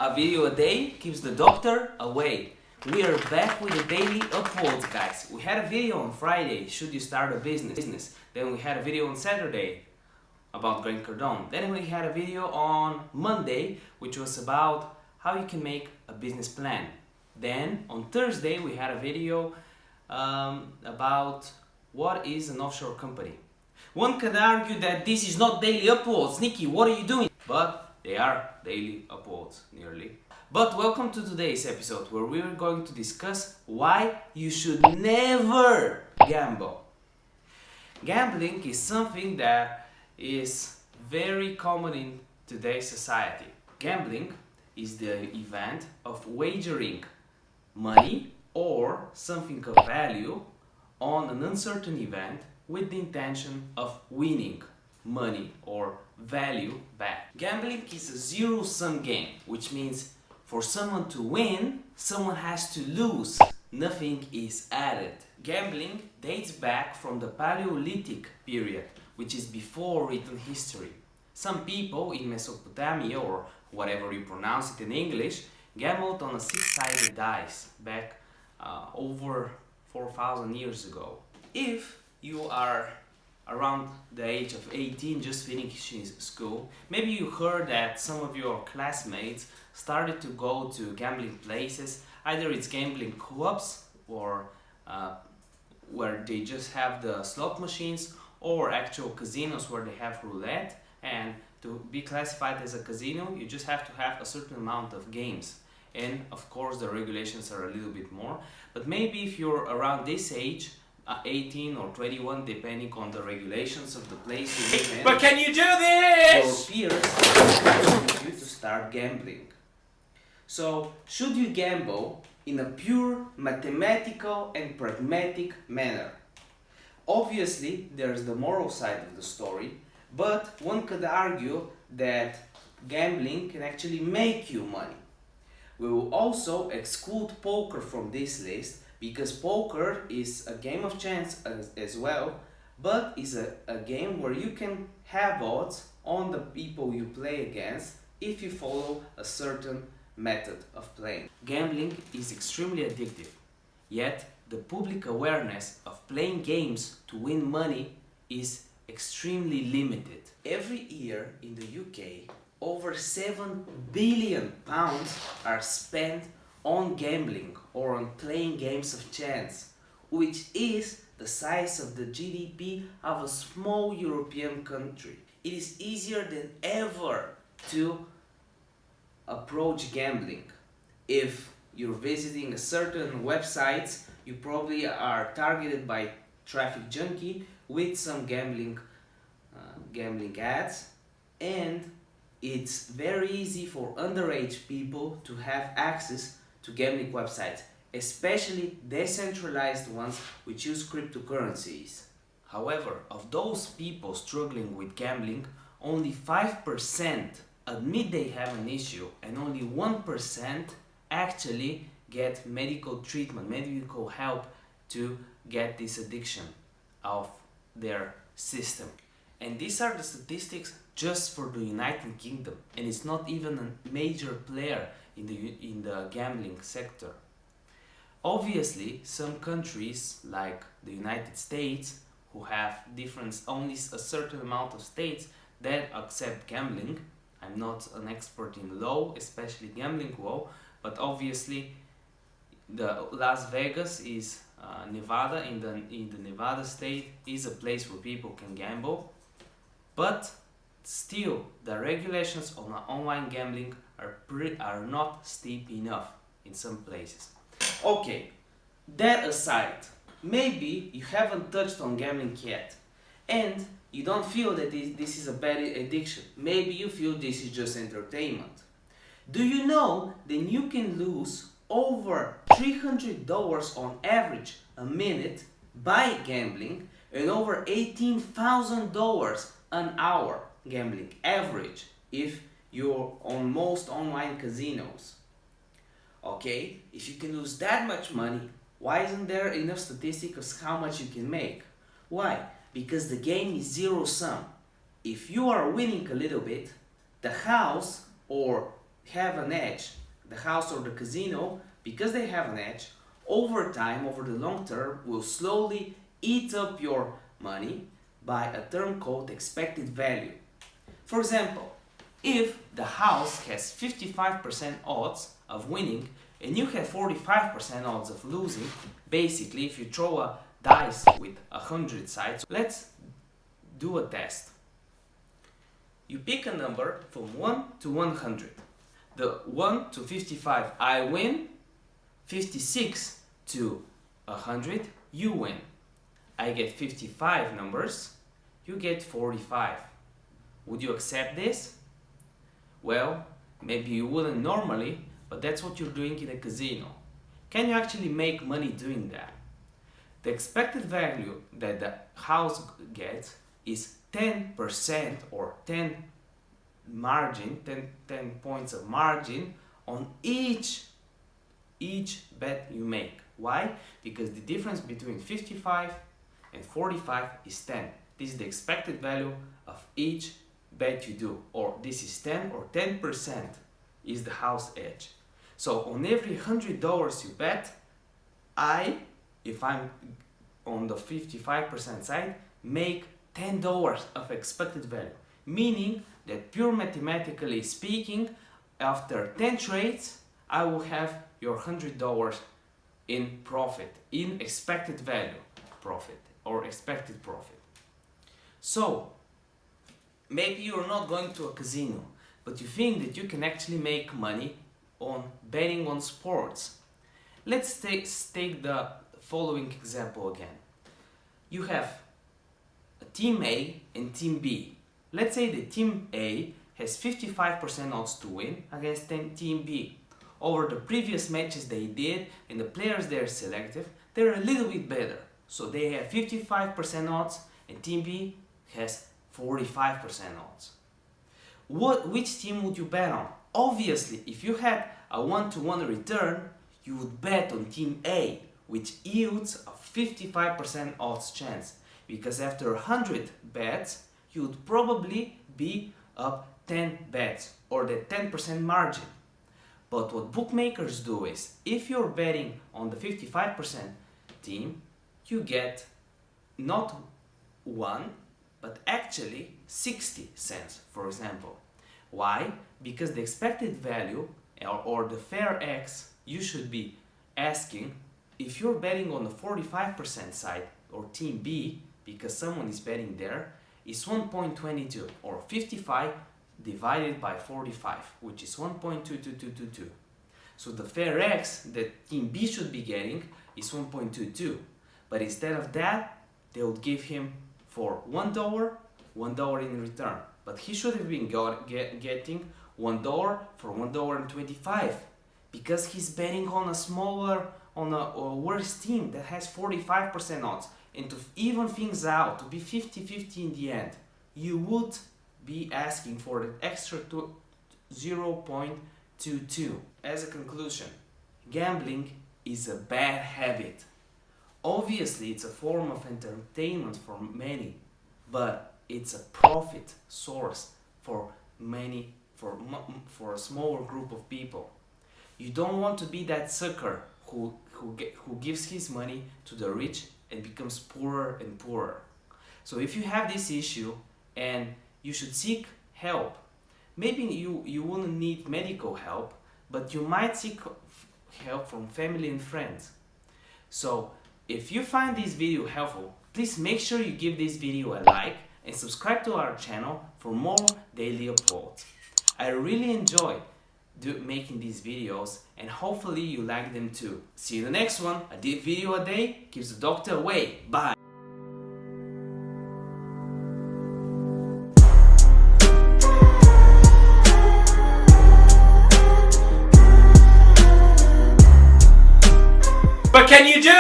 A video a day keeps the doctor away. We are back with the daily uploads, guys. We had a video on Friday, should you start a business? Then we had a video on Saturday about Grant Cardone. Then we had a video on Monday, which was about how you can make a business plan. Then on Thursday we had a video about what is an offshore company. One can argue that this is not daily uploads. Niki, what are you doing? But they are daily uploads, nearly. But welcome to today's episode where we are going to discuss why you should never gamble. Gambling is something that is very common in today's society. Gambling is the event of wagering money or something of value on an uncertain event with the intention of winning money or value back. Gambling is a zero-sum game, which means for someone to win, someone has to lose. Nothing is added. Gambling dates back from the Paleolithic period, which is before written history. Some people in Mesopotamia, or whatever you pronounce it in English, gambled on a six-sided dice back over 4,000 years ago. If you are around the age of 18, just finishing school, maybe you heard that some of your classmates started to go to gambling places. Either it's gambling clubs or where they just have the slot machines, or actual casinos where they have roulette. And to be classified as a casino, you just have to have a certain amount of games. And of course the regulations are a little bit more. But maybe if you're around this age, 18 or 21, depending on the regulations of the place you live in. But can you do this? Your peers encourage you to start gambling. So, should you gamble in a pure mathematical and pragmatic manner? Obviously, there's the moral side of the story, but one could argue that gambling can actually make you money. We will also exclude poker from this list, because poker is a game of chance as well, but is a game where you can have odds on the people you play against if you follow a certain method of playing. Gambling is extremely addictive, yet the public awareness of playing games to win money is extremely limited. Every year in the UK, over £7 billion are spent on gambling or on playing games of chance, which is the size of the GDP of a small European country. It is easier than ever to approach gambling. If you're visiting a certain websites, you probably are targeted by traffic junkie with some gambling ads, and it's very easy for underage people to have access to gambling websites, especially decentralized ones which use cryptocurrencies. However, of those people struggling with gambling, only 5% admit they have an issue, and only 1% actually get medical treatment, medical help to get this addiction of their system. And these are the statistics just for the United Kingdom, and it's not even a major player in the gambling sector. Obviously, some countries like the United States, who have only a certain amount of states that accept gambling. I'm not an expert in law, especially gambling law, but obviously the Las Vegas is Nevada, in the Nevada state is a place where people can gamble, but still the regulations on online gambling are not steep enough in some places. Okay, that aside, maybe you haven't touched on gambling yet and you don't feel that this is a bad addiction. Maybe you feel this is just entertainment. Do you know that you can lose over $300 on average a minute by gambling, and over $18,000 an hour gambling average if you're on most online casinos? Okay, if you can lose that much money, why isn't there enough statistics of how much you can make? Why? Because the game is zero sum. If you are winning a little bit, the house or have an edge, the house or the casino, because they have an edge, over time, over the long term, will slowly eat up your money by a term called expected value. For example, if the house has 55% odds of winning and you have 45% odds of losing, basically if you throw a dice with 100 sides, let's do a test. You pick a number from 1 to 100. The 1 to 55, I win. 56 to 100, you win. I get 55 numbers, you get 45. Would you accept this? Well, maybe you wouldn't normally, but that's what you're doing in a casino. Can you actually make money doing that? The expected value that the house gets is 10% or 10 points of margin on each bet you make. Why? Because the difference between 55 and 45 is 10. This is the expected value of each bet you do, or this is 10 or 10% is the house edge. So on every $100 you bet, if I'm on the 55% side, make $10 of expected value, meaning that pure mathematically speaking, after 10 trades, I will have your $100 in profit, in expected value profit or expected profit. So maybe you're not going to a casino, but you think that you can actually make money on betting on sports. Let's take the following example again. You have a team A and team B. Let's say the team A has 55% odds to win against team B. Over the previous matches they did and the players they're selected, they're a little bit better. So they have 55% odds and team B has 45% odds. Which team would you bet on? Obviously, if you had a 1-to-1 return, you would bet on team A, which yields a 55% odds chance, because after 100 bets, you would probably be up 10 bets or the 10% margin. But what bookmakers do is, if you're betting on the 55% team, you get not 1, but actually 60 cents, for example. Why? Because the expected value or the fair X you should be asking, if you're betting on the 45% side or team B, because someone is betting there, is 1.22 or 55 divided by 45, which is 1.2222. So the fair X that team B should be getting is 1.22. But instead of that, they would give him for $1 in return. But he should have been getting $1 for $1.25, because he's betting on a worse team that has 45% odds. And to even things out, to be 50-50 in the end, you would be asking for the extra 0.22. As a conclusion, gambling is a bad habit. Obviously, it's a form of entertainment for many, but it's a profit source for many, for a smaller group of people. You don't want to be that sucker who gives his money to the rich and becomes poorer and poorer. So if you have this issue and you should seek help, maybe you wouldn't need medical help, but you might seek help from family and friends. So if you find this video helpful, please make sure you give this video a like and subscribe to our channel for more daily uploads. I really enjoy making these videos, and hopefully you like them too. See you in the next one. A video a day keeps the doctor away. Bye. But can you do